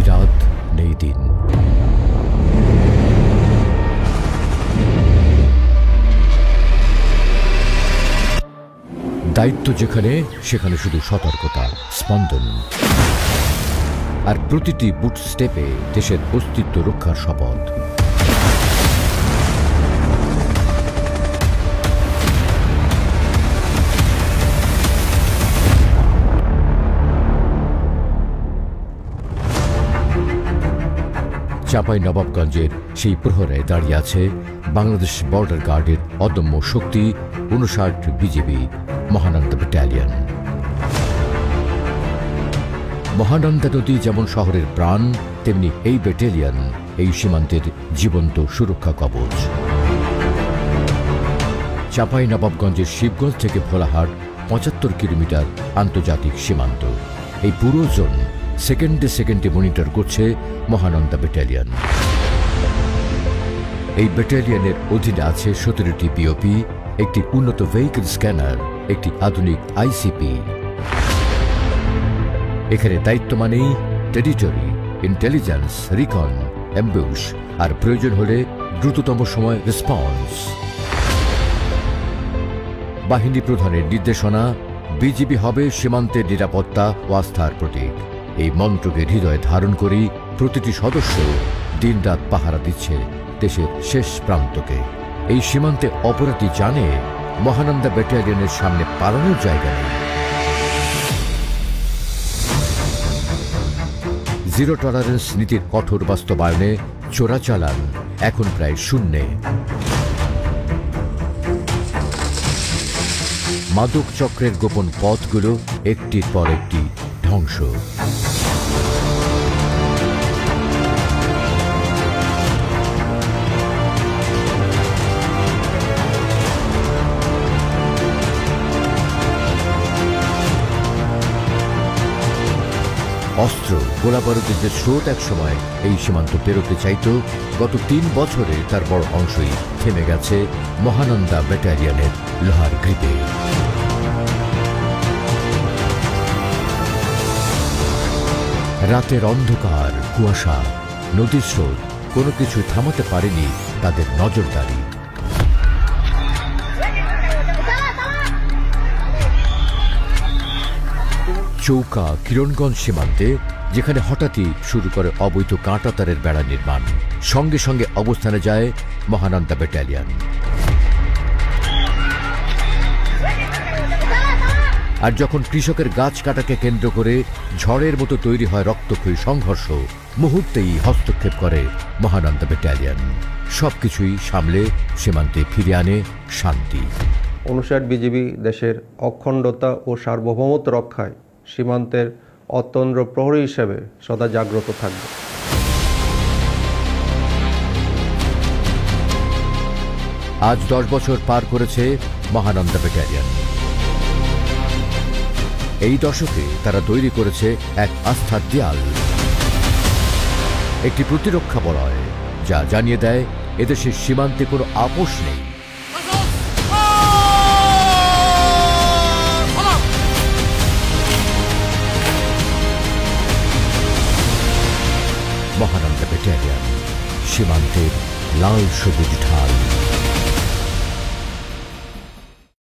রাত নেই দিন। দায়িত্ব যেখানে সেখানে শুধু সতর্কতা, স্পন্দন আর প্রতিটি বুট স্টেপে দেশের অস্তিত্ব রক্ষার শপথ। চাঁপাইনবাবগঞ্জের সেই প্রহরে দাঁড়িয়ে আছে বাংলাদেশ বর্ডার গার্ডের অদম্য শক্তি ৫৯ বিজিবি মহানন্দা ব্যাটালিয়ন। মহানন্দা নদী যেমন শহরের প্রাণ, তেমনি এই ব্যাটালিয়ন এই সীমান্তের জীবন্ত সুরক্ষা কবচ। চাঁপাইনবাবগঞ্জের শিবগঞ্জ থেকে ভোলাহাট ৭৫ কিলোমিটার আন্তর্জাতিক সীমান্ত। এই পুরো জোন সেকেন্ডে সেকেন্ডে মনিটর করছে মহানন্দা ব্যাটালিয়ন। এই ব্যাটালিয়নের অধীনে আছে ১৭টি পিওপি, একটি উন্নত ভেহিকল স্ক্যানার, একটি আধুনিক আইসিপি। এখানে দায়িত্ব মানেই টেরিটরি, ইন্টেলিজেন্স, রিকন, অ্যাম্বুশ আর প্রয়োজন হলে দ্রুততম সময় রেসপন্স। বাহিনী প্রধানের নির্দেশনা, বিজিবি হবে সীমান্তের নিরাপত্তা ও আস্থার প্রতীক। এই মন্ত্রকে হৃদয়ে ধারণ করেই প্রতিটি সদস্য দিনরাত পাহারা দিচ্ছে দেশের শেষ প্রান্তকে। এই সীমান্তে অপরাধী জানে মহানন্দা ব্যাটালিয়নের সামনে পালানোর জায়গা নেই। জিরো টলারেন্স নীতির কঠোর বাস্তবায়নে চোরাচালান এখন প্রায় শূন্যে। মাদক চক্রের গোপন পথগুলো একটির পর একটি ধ্বংস। অস্ত্র, গোলাবারুদের যে স্রোত একসময় এই সীমান্ত পেরোতে চাইত, গত ৩ বছরে তার বড় অংশই থেমে গেছে মহানন্দা ব্যাটালিয়নের লোহার গ্রিপে। রাতের অন্ধকার, কুয়াশা, নদীর স্রোত কোনো কিছু থামাতে পারেনি তাদের নজরদারি। চৌকা কিরণগঞ্জ সীমান্তে, যেখানে হঠাৎই শুরু করে অবৈধ কাঁটাতারের বেড়া নির্মাণ, সঙ্গে সঙ্গে অবস্থানে যায় মহানন্দা ব্যাটালিয়ন। আর যখন কৃষকের গাছ কাটাকে কেন্দ্র করে ঝড়ের মতো তৈরি হয় রক্তক্ষয়ী সংঘর্ষ, মুহূর্তেই হস্তক্ষেপ করে মহানন্দা ব্যাটালিয়ন। সবকিছুই সামলে সীমান্তে ফিরে আনে শান্তি। ৫৯ বিজিবি দেশের অখণ্ডতা ও সার্বভৌমত্ব রক্ষায় সীমান্তের অতন্দ্র প্রহরী হিসেবে সদা জাগ্রত থাকবে। আজ ১০ বছর পার করেছে মহানন্দা ব্যাটালিয়ন। এই দশকে তারা তৈরি করেছে এক আস্থার দেয়াল, একটি প্রতিরক্ষা বলয়, যা জানিয়ে দেয় এদেশের সীমান্তে কোনো আপোষ নেই। মহানন্দা ব্যাটালিয়ন, সীমান্তের লাল সবুজ ঢাল।